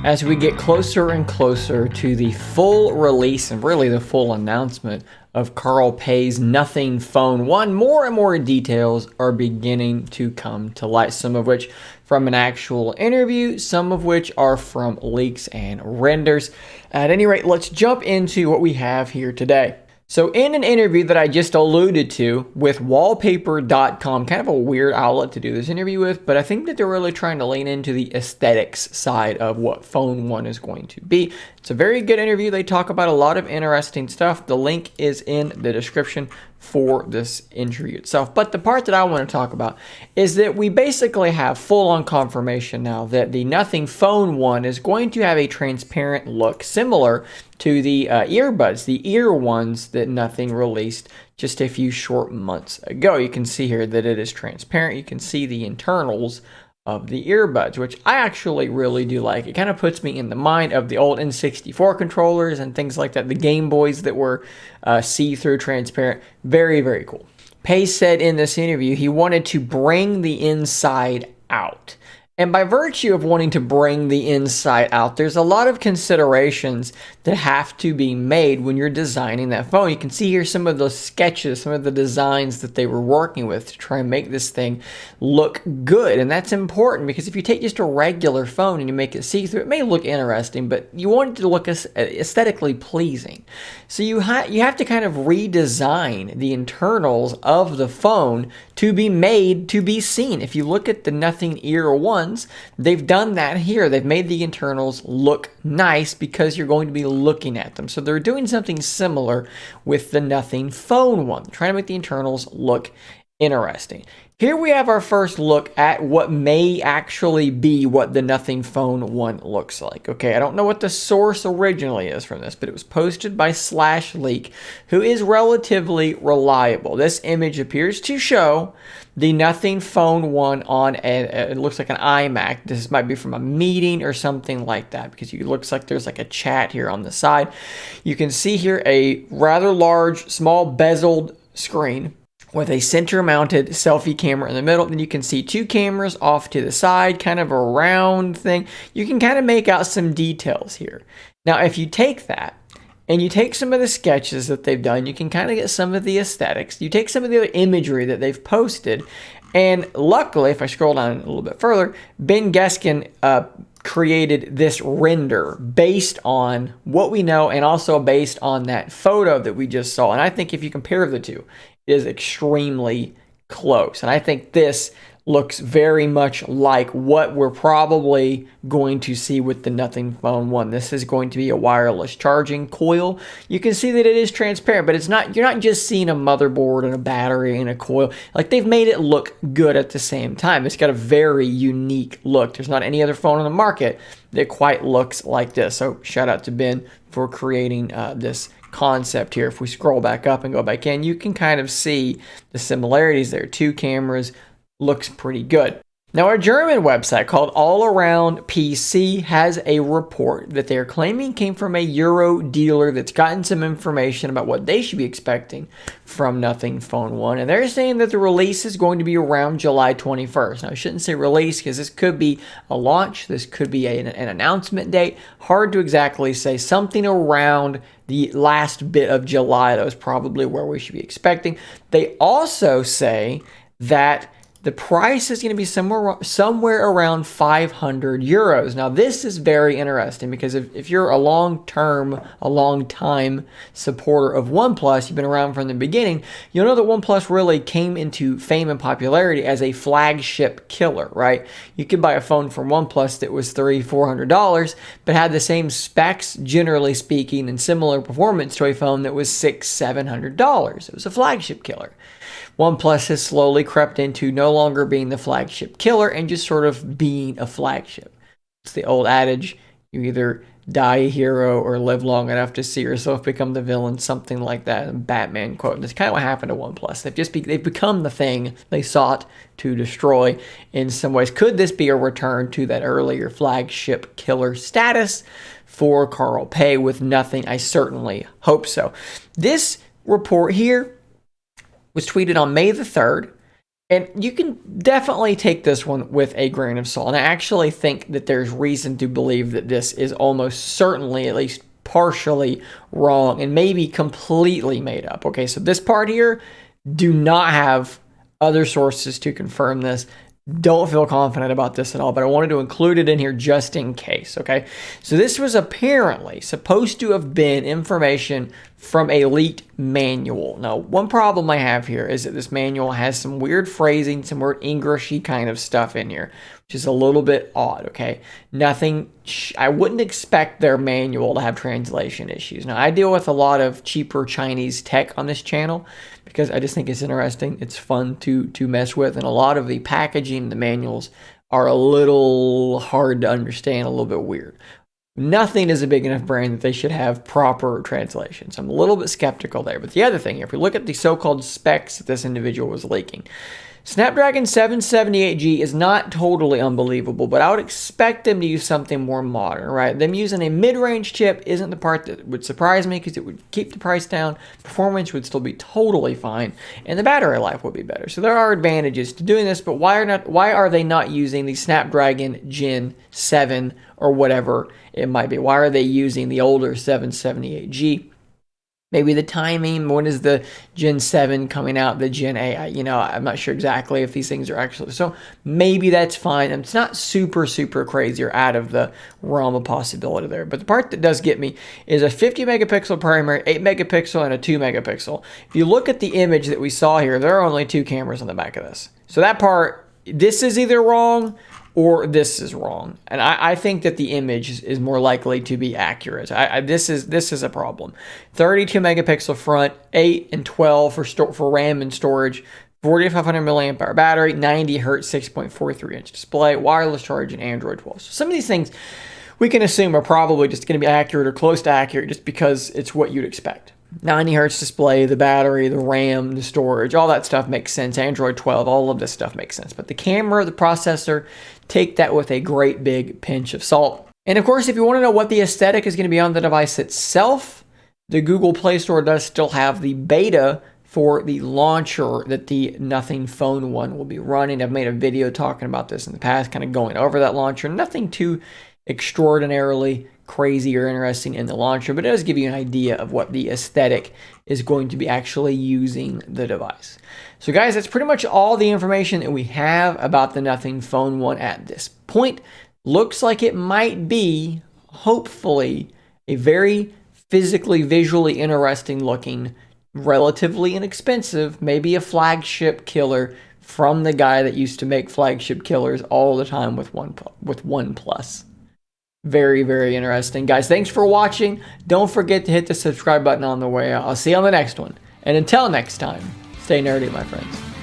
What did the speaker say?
as we get closer and closer to the full release and really the full announcement of Carl Pei's Nothing Phone 1, more and more details are beginning to come to light, some of which from an actual interview, some of which are from leaks and renders. At any rate, let's jump into what we have here today. So in an interview that I just alluded to with wallpaper.com, kind of a weird outlet to do this interview with, but I think that they're really trying to lean into the aesthetics side of what Phone 1 is going to be. It's a very good interview. They talk about a lot of interesting stuff. The link is in the description for this interview itself. But the part that I want to talk about is that we basically have full-on confirmation now that the Nothing Phone 1 is going to have a transparent look similar to the earbuds, the ear ones that Nothing released just a few short months ago. You can see here that it is transparent. You can see the internals of the earbuds, which I actually really do like. It kind of puts me in the mind of the old N64 controllers and things like that, the Game Boys that were see-through, transparent. Very, very cool. Pei said in this interview he wanted to bring the inside out. And by virtue of wanting to bring the inside out, there's a lot of considerations that have to be made when you're designing that phone. You can see here some of those sketches, some of the designs that they were working with to try and make this thing look good. And that's important because if you take just a regular phone and you make it see-through, it may look interesting, but you want it to look aesthetically pleasing. So you have to kind of redesign the internals of the phone to be made to be seen. If you look at the Nothing Ear 1, they've done that here. They've made the internals look nice because you're going to be looking at them. So they're doing something similar with the Nothing Phone 1, trying to make the internals look interesting. Here we have our first look at what may actually be what the Nothing Phone 1 looks like. Okay, I don't know what the source originally is from this, but it was posted by /leak, who is relatively reliable. This image appears to show the Nothing Phone 1 on it looks like an iMac. This might be from a meeting or something like that because it looks like there's like a chat here on the side. You can see here a rather large, small bezeled screen with a center-mounted selfie camera in the middle. Then you can see two cameras off to the side, kind of a round thing. You can kind of make out some details here. Now, if you take that and you take some of the sketches that they've done, you can kind of get some of the aesthetics. You take some of the other imagery that they've posted, and luckily, if I scroll down a little bit further, Ben Geskin created this render based on what we know and also based on that photo that we just saw. And I think if you compare the two, it is extremely close. And I think this looks very much like what we're probably going to see with the Nothing Phone 1. This is going to be a wireless charging coil. You can see that it is transparent, but it's not, you're not just seeing a motherboard and a battery and a coil. Like, they've made it look good at the same time. It's got a very unique look. There's not any other phone on the market that quite looks like this. So shout out to Ben for creating this concept here. If we scroll back up and go back in, you can kind of see the similarities there. Two cameras, looks pretty good. Now, a German website called All Around PC has a report that they're claiming came from a Euro dealer that's gotten some information about what they should be expecting from Nothing Phone 1. And they're saying that the release is going to be around July 21st. Now, I shouldn't say release because this could be a launch. This could be an announcement date. Hard to exactly say. Something around the last bit of July, that was probably where we should be expecting. They also say that the price is going to be somewhere around 500 euros. Now, this is very interesting because if you're a long-time supporter of OnePlus, you've been around from the beginning, you'll know that OnePlus really came into fame and popularity as a flagship killer, right? You could buy a phone from OnePlus that was $300-400, but had the same specs, generally speaking, and similar performance to a phone that was $600-700. It was a flagship killer. OnePlus has slowly crept into no longer being the flagship killer and just sort of being a flagship. It's the old adage, you either die a hero or live long enough to see yourself become the villain, something like that. A Batman quote. And that's kind of what happened to OnePlus. They've become the thing they sought to destroy in some ways. Could this be a return to that earlier flagship killer status for Carl Pei with Nothing? I certainly hope so. This report here was tweeted on May the 3rd. And you can definitely take this one with a grain of salt. And I actually think that there's reason to believe that this is almost certainly, at least partially, wrong and maybe completely made up. Okay, so this part here, do not have other sources to confirm this. Don't feel confident about this at all, but I wanted to include it in here just in case, okay? So this was apparently supposed to have been information from a leaked manual. Now, one problem I have here is that this manual has some weird phrasing, some weird Englishy kind of stuff in here, which is a little bit odd, okay? Nothing, I wouldn't expect their manual to have translation issues. Now, I deal with a lot of cheaper Chinese tech on this channel because I just think it's interesting. It's fun to mess with, and a lot of the packaging, the manuals are a little hard to understand, a little bit weird. Nothing is a big enough brand that they should have proper translations. I'm a little bit skeptical there. But the other thing here, if we look at the so-called specs that this individual was leaking, Snapdragon 778G is not totally unbelievable, but I would expect them to use something more modern, right? Them using a mid-range chip isn't the part that would surprise me because it would keep the price down, performance would still be totally fine, and the battery life would be better. So there are advantages to doing this, but why are they not using the Snapdragon Gen 7 or whatever it might be? Why are they using the older 778G? Maybe the timing, when is the Gen 7 coming out, the Gen 8, I'm not sure exactly if these things are actually, so maybe that's fine. It's not super, super crazy or out of the realm of possibility there. But the part that does get me is a 50 megapixel primary, 8 megapixel, and a 2 megapixel. If you look at the image that we saw here, there are only 2 cameras on the back of this. So that part, this is either wrong or this is wrong. And I think that the image is more likely to be accurate. This is a problem. 32 megapixel front, 8 and 12 for RAM and storage, 4500 milliamp hour battery, 90 hertz, 6.43 inch display, wireless charge, and Android 12. So some of these things we can assume are probably just going to be accurate or close to accurate just because it's what you'd expect. 90 hertz display, the battery, the RAM, the storage, all that stuff makes sense. Android 12, all of this stuff makes sense. But the camera, the processor, take that with a great big pinch of salt. And of course, if you want to know what the aesthetic is going to be on the device itself, the Google Play Store does still have the beta for the launcher that the Nothing Phone 1 will be running. I've made a video talking about this in the past, kind of going over that launcher. Nothing too extraordinarily crazy or interesting in the launcher, but it does give you an idea of what the aesthetic is going to be actually using the device. So guys, that's pretty much all the information that we have about the Nothing Phone 1 at this point. Looks like it might be, hopefully, a very physically, visually interesting looking, relatively inexpensive, maybe a flagship killer from the guy that used to make flagship killers all the time with OnePlus. Very, very interesting. Guys, thanks for watching. Don't forget to hit the subscribe button on the way out. I'll see you on the next one. And until next time, stay nerdy, my friends.